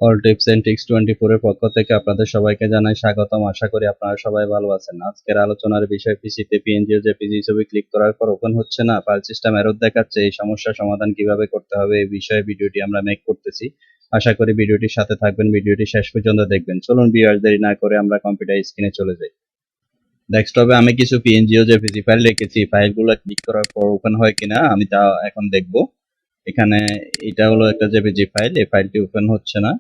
All tips and tricks 24 এর পক্ষ থেকে আপনাদের সবাইকে জানাই স্বাগতম। আশা করি আপনারা সবাই ভালো আছেন। আজকের আলোচনার বিষয় পিসিতে পিএনজি ও জেপিজি ছবি ক্লিক করার পর ওপেন হচ্ছে না, ফাইল সিস্টেম এরর দেখাচ্ছে। এই সমস্যার সমাধান কিভাবে করতে হবে এই বিষয়ে ভিডিওটি আমরা মেক করতেছি। আশা করি ভিডিওটির সাথে থাকবেন, ভিডিওটি শেষ পর্যন্ত দেখবেন। চলুন ভিউয়ার্স, দেরি না করে আমরা কম্পিউটার স্ক্রিনে চলে যাই। ডেস্কটপে আমি কিছু পিএনজি ও জেপিজি ফাইল রেখেছি। ফাইলগুলো ক্লিক করার পর ওপেন হয় কিনা আমি তা এখন দেখব। এখানে এটা হলো একটা জেপিজি ফাইল, এই ফাইলটি ওপেন হচ্ছে না।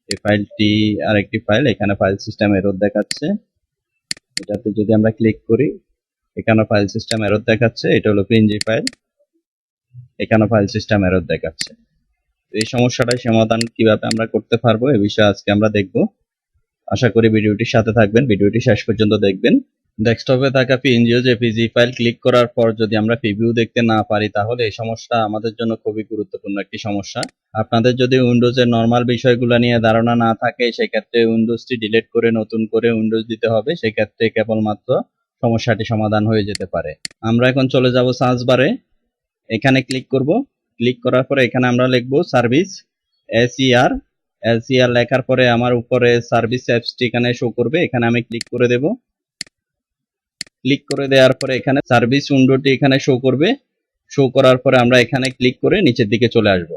এই ফাইলটি আরেকটি ফাইল, এখানে ফাইল সিস্টেম এরর দেখাচ্ছে। এটাতে যদি আমরা ক্লিক করি, এখানে ফাইল সিস্টেম এরর দেখাচ্ছে। এটা হলো পিএনজি ফাইল, এখানে ফাইল সিস্টেম এরর দেখাচ্ছে। এই সমস্যাটার সমাধান কিভাবে আমরা করতে পারবো এই বিষয়ে আজকে আমরা দেখব। আশা করি ভিডিওটির সাথে থাকবেন, ভিডিওটি শেষ পর্যন্ত দেখবেন। ডেস্কটপে থাকা পিএনজি ও জেপিজি ফাইল ক্লিক করার পর যদি আমরা প্রিভিউ দেখতে না পারি, তাহলে এই সমস্যা আমাদের জন্য খুবই গুরুত্বপূর্ণ একটি সমস্যা। আপনাদের যদি উইন্ডোজের নরমাল বিষয়গুলো নিয়ে ধারণা না থাকে, সেক্ষেত্রে উইন্ডোজটি ডিলিট করে নতুন করে উইন্ডোজ দিতে হবে। সেক্ষেত্রে কেবলমাত্র সমস্যাটি সমাধান হয়ে যেতে পারে। আমরা এখন চলে যাব সার্চ বারে, এখানে ক্লিক করব। ক্লিক করার পরে এখানে আমরা লিখব সার্ভিস এসইআর। এসইআর লেখার পরে আমার উপরে সার্ভিস অ্যাপসটি এখানে শো করবে, এখানে আমি ক্লিক করে দেব। ক্লিক করে দেওয়ার পরে এখানে সার্ভিস উইন্ডোটি এখানে শো করবে। শো করার পরে আমরা এখানে ক্লিক করে নিচের দিকে চলে আসব।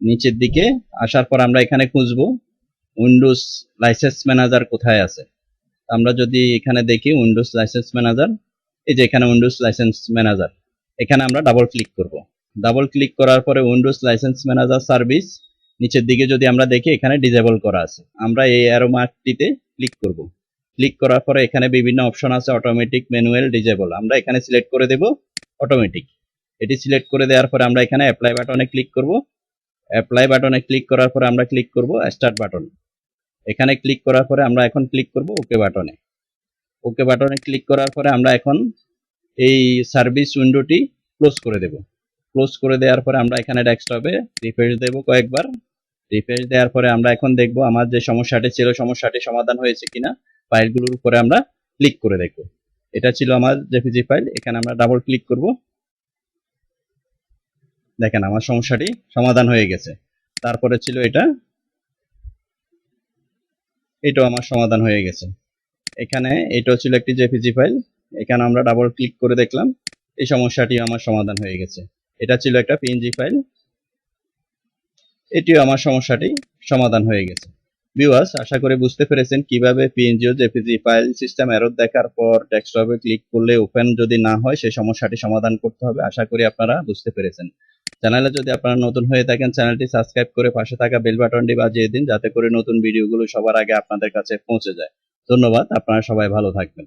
নিচের দিকে আসার পর আমরা এখানে খুঁজব উইন্ডোজ লাইসেন্স ম্যানেজার কোথায় আছে। আমরা যদি এখানে দেখি উইন্ডোজ লাইসেন্স ম্যানেজার, এই যে এখানে উইন্ডোজ লাইসেন্স ম্যানেজার, এখানে আমরা ডাবল ক্লিক করব। ডাবল ক্লিক করার পরে উইন্ডোজ লাইসেন্স ম্যানেজার সার্ভিস নিচের দিকে যদি আমরা দেখি এখানে ডিসেবল করা আছে। আমরা এই অ্যারো মার্কটিতে ক্লিক করব। ক্লিক করার পরে এখানে বিভিন্ন অপশন আছে, অটোমেটিক, ম্যানুয়াল, ডিসেবল। আমরা এখানে সিলেক্ট করে দেব অটোমেটিক। এটি সিলেক্ট করে দেওয়ার পরে আমরা এখানে অ্যাপ্লাই বাটনে ক্লিক করব। অ্যাপ্লাই বাটনে ক্লিক করার পরে আমরা ক্লিক করব স্টার্ট বাটন। এখানে ক্লিক করার পরে আমরা এখন ক্লিক করব ওকে বাটনে। ওকে বাটনে ক্লিক করার পরে আমরা এখন এই সার্ভিস উইন্ডোটি ক্লোজ করে দেব। ক্লোজ করে দেওয়ার পরে আমরা এখানে ডেস্কটপে রিফ্রেশ দেব কয়েকবার। রিফ্রেশ দেওয়ার পরে আমরা এখন দেখব আমার যে সমস্যাটি ছিল সমস্যাটি সমাধান হয়েছে কিনা। ফাইলগুলোর উপরে আমরা ক্লিক করে দেখব। এটা ছিল আমার জেপিজি ফাইল, এখানে আমরা ডাবল ক্লিক করব। দেখেন আমার সমস্যাটি সমাধান হয়ে গেছে। তারপরে ছিল এটাও আমার সমাধান হয়ে গেছে। এখানে এটাও ছিল একটি জেপিজি ফাইল, এখানে আমরা ডাবল ক্লিক করে দেখলাম এই সমস্যাটি আমার সমাধান হয়ে গেছে। এটা ছিল একটা পিএনজি ফাইল, এটিও আমার সমস্যাটি সমাধান হয়ে গেছে। ভিউয়ার্স, আশা করি বুঝতে পেরেছেন কিভাবে পিএনজি ও জেপিজি ফাইল সিস্টেম এরর দেখার পর ডেস্কটপে ক্লিক করলে ওপেন যদি না হয় সেই সমস্যাটি সমাধান করতে হবে। আশা করি আপনারা বুঝতে পেরেছেন। চ্যানেলে যদি আপনারা নতুন হয়ে থাকেন, চ্যানেলটি সাবস্ক্রাইব করে পাশে থাকা বেল বাটনটি বাজিয়ে দিন, যাতে করে নতুন ভিডিওগুলো সবার আগে আপনাদের কাছে পৌঁছে যায়। ধন্যবাদ, আপনারা সবাই ভালো থাকবেন।